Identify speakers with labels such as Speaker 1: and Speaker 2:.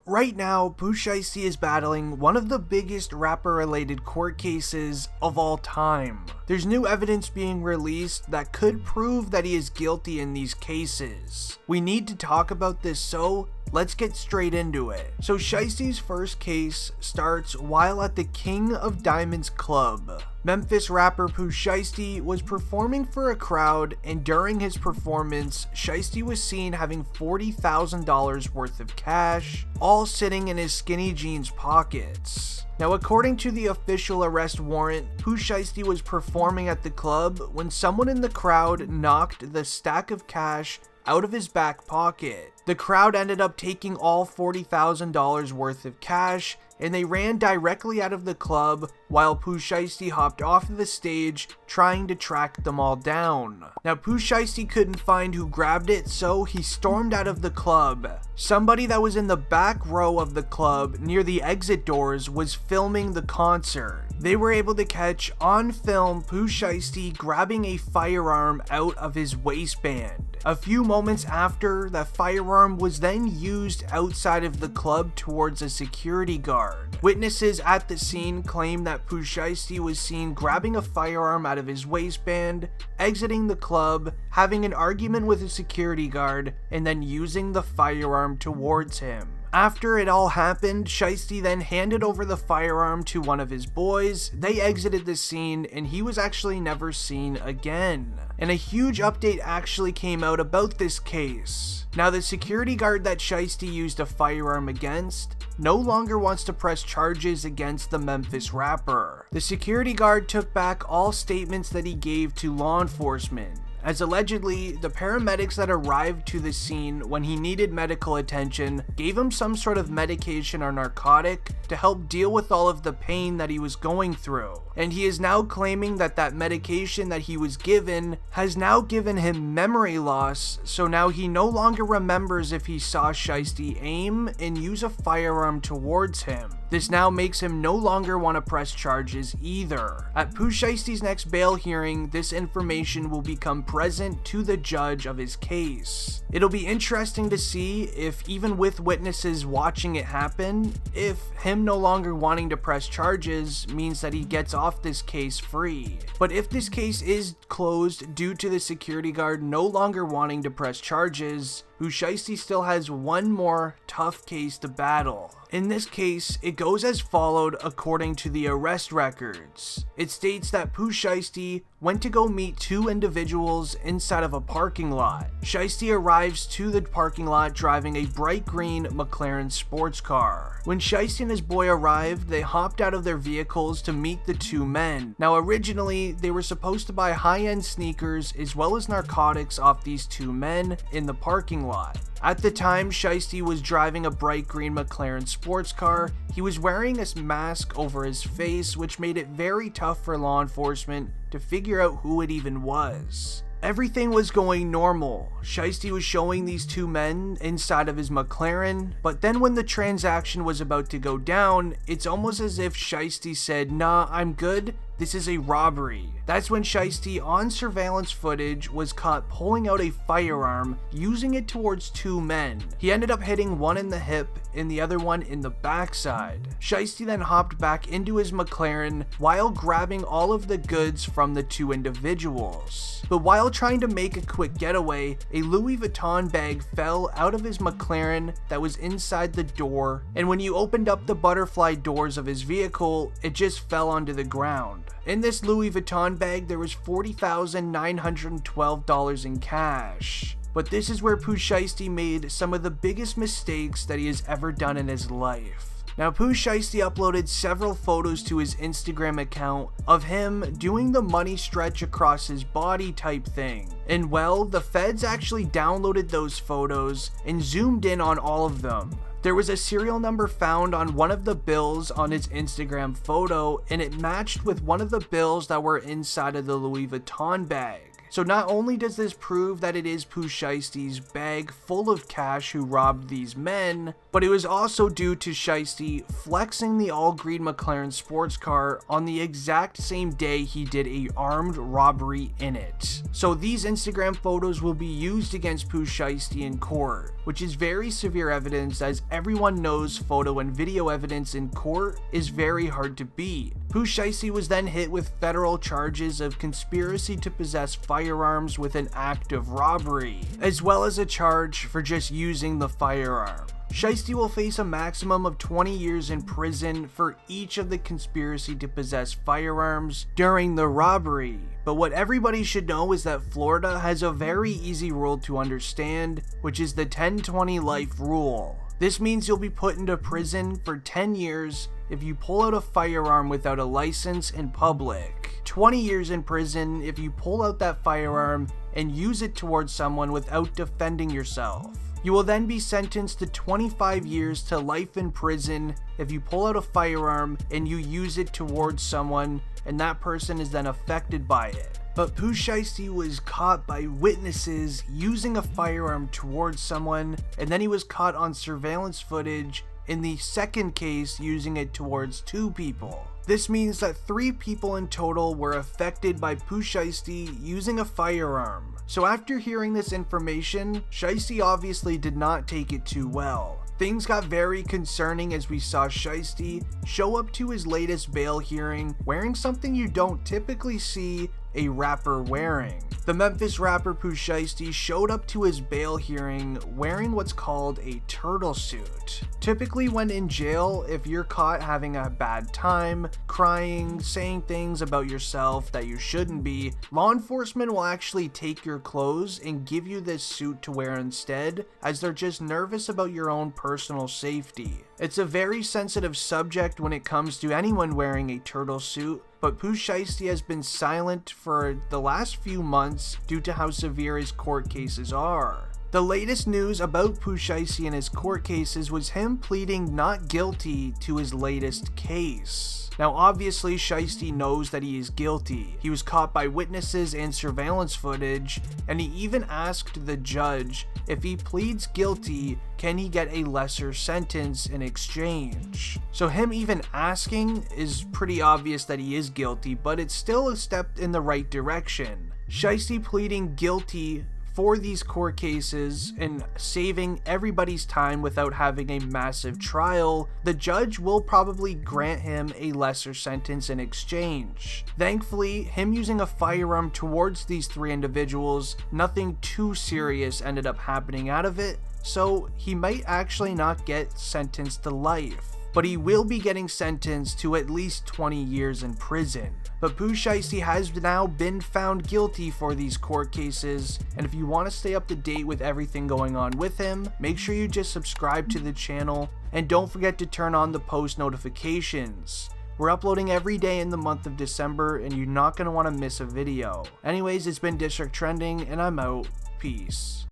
Speaker 1: Right now, Pooh Shiesty is battling one of the biggest rapper-related court cases of all time. There's new evidence being released that could prove that he is guilty in these cases. We need to talk about this, so let's get straight into it. So Shiesty's first case starts while at the King of Diamonds club. Memphis rapper Pooh Shiesty was performing for a crowd, and during his performance, Shiesty was seen having $40,000 worth of cash, all sitting in his skinny jeans pockets. Now, according to the official arrest warrant, Pooh Shiesty was performing at the club when someone in the crowd knocked the stack of cash out of his back pocket. The crowd ended up taking all $40,000 worth of cash, and they ran directly out of the club while Pooh Shiesty hopped off of the stage trying to track them all down. Now, Pooh Shiesty couldn't find who grabbed it, so he stormed out of the club. Somebody that was in the back row of the club near the exit doors was filming the concert. They were able to catch on film Pooh Shiesty grabbing a firearm out of his waistband. A few moments after, the firearm was then used outside of the club towards a security guard. Witnesses at the scene claim that Pooh Shiesty was seen grabbing a firearm out of his waistband, exiting the club, having an argument with a security guard, and then using the firearm towards him. After it all happened, Shiesty then handed over the firearm to one of his boys. They exited the scene, and he was actually never seen again. And a huge update actually came out about this case. Now, the security guard that Shiesty used a firearm against no longer wants to press charges against the Memphis rapper. The security guard took back all statements that he gave to law enforcement, as allegedly, the paramedics that arrived to the scene when he needed medical attention gave him some sort of medication or narcotic to help deal with all of the pain that he was going through. And he is now claiming that that medication that he was given has now given him memory loss, so now he no longer remembers if he saw Shiesty aim and use a firearm towards him. This now makes him no longer want to press charges either. At Pooh Shiesty's next bail hearing, this information will become present to the judge of his case. It'll be interesting to see if, even with witnesses watching it happen, if him no longer wanting to press charges means that he gets off this case free. But if this case is closed due to the security guard no longer wanting to press charges, Pooh Shiesty still has one more tough case to battle. In this case, it goes as followed according to the arrest records. It states that Pooh Shiesty went to go meet two individuals inside of a parking lot. Shiesty arrives to the parking lot driving a bright green McLaren sports car. When Shiesty and his boy arrived, they hopped out of their vehicles to meet the two men. Now, originally, they were supposed to buy high-end sneakers as well as narcotics off these two men in the parking lot. At the time Shiesty was driving a bright green McLaren sports car, he was wearing a mask over his face, which made it very tough for law enforcement to figure out who it even was. Everything was going normal. Shiesty was showing these two men inside of his McLaren, but then when the transaction was about to go down, it's almost as if Shiesty said, "Nah, I'm good. This is a robbery." That's when Shiesty, on surveillance footage, was caught pulling out a firearm, using it towards two men. He ended up hitting one in the hip and the other one in the backside. Shiesty then hopped back into his McLaren while grabbing all of the goods from the two individuals. But while trying to make a quick getaway, a Louis Vuitton bag fell out of his McLaren that was inside the door, and when you opened up the butterfly doors of his vehicle, it just fell onto the ground. In this Louis Vuitton bag, there was $40,912 in cash. But this is where Pooh Shiesty made some of the biggest mistakes that he has ever done in his life. Now, Pooh Shiesty uploaded several photos to his Instagram account of him doing the money stretch across his body type thing. And well, the feds actually downloaded those photos and zoomed in on all of them. There was a serial number found on one of the bills on his Instagram photo, and it matched with one of the bills that were inside of the Louis Vuitton bag. So not only does this prove that it is Pooh Shiesty's bag full of cash who robbed these men, but But it was also due to Shiesty flexing the all-green McLaren sports car on the exact same day he did a armed robbery in it. So these Instagram photos will be used against Pooh Shiesty in court, which is very severe evidence, as everyone knows photo and video evidence in court is very hard to beat. Pooh Shiesty was then hit with federal charges of conspiracy to possess firearms with an act of robbery, as well as a charge for just using the firearm. Shiesty will face a maximum of 20 years in prison for each of the conspiracy to possess firearms during the robbery. But what everybody should know is that Florida has a very easy rule to understand, which is the 10-20 life rule. This means you'll be put into prison for 10 years if you pull out a firearm without a license in public, 20 years in prison if you pull out that firearm and use it towards someone without defending yourself. You will then be sentenced to 25 years to life in prison if you pull out a firearm and you use it towards someone and that person is then affected by it. But Pooh Shiesty was caught by witnesses using a firearm towards someone, and then he was caught on surveillance footage in the second case using it towards 2 people. This means that 3 people in total were affected by Pooh Shiesty using a firearm. So after hearing this information, Shiesty obviously did not take it too well. Things got very concerning as we saw Shiesty show up to his latest bail hearing wearing something you don't typically see a rapper wearing. The Memphis rapper Pooh Shiesty showed up to his bail hearing wearing what's called a turtle suit. Typically when in jail, if you're caught having a bad time, crying, saying things about yourself that you shouldn't be, law enforcement will actually take your clothes and give you this suit to wear instead, as they're just nervous about your own personal safety. It's a very sensitive subject when it comes to anyone wearing a turtle suit, but Pooh Shiesty has been silent for the last few months due to how severe his court cases are. The latest news about Pooh Shiesty and his court cases was him pleading not guilty to his latest case. Now obviously Shiesty knows that he is guilty. He was caught by witnesses and surveillance footage, and he even asked the judge if he pleads guilty, can he get a lesser sentence in exchange? So him even asking is pretty obvious that he is guilty, but it's still a step in the right direction. Shiesty pleading guilty for these court cases and saving everybody's time without having a massive trial, the judge will probably grant him a lesser sentence in exchange. Thankfully, him using a firearm towards these 3 individuals, nothing too serious ended up happening out of it, so he might actually not get sentenced to life. But he will be getting sentenced to at least 20 years in prison. But Pooh Shiesty has now been found guilty for these court cases, and if you want to stay up to date with everything going on with him, make sure you just subscribe to the channel, and don't forget to turn on the post notifications. We're uploading every day in the month of December, and you're not going to want to miss a video. Anyways, it's been District Trending, and I'm out. Peace.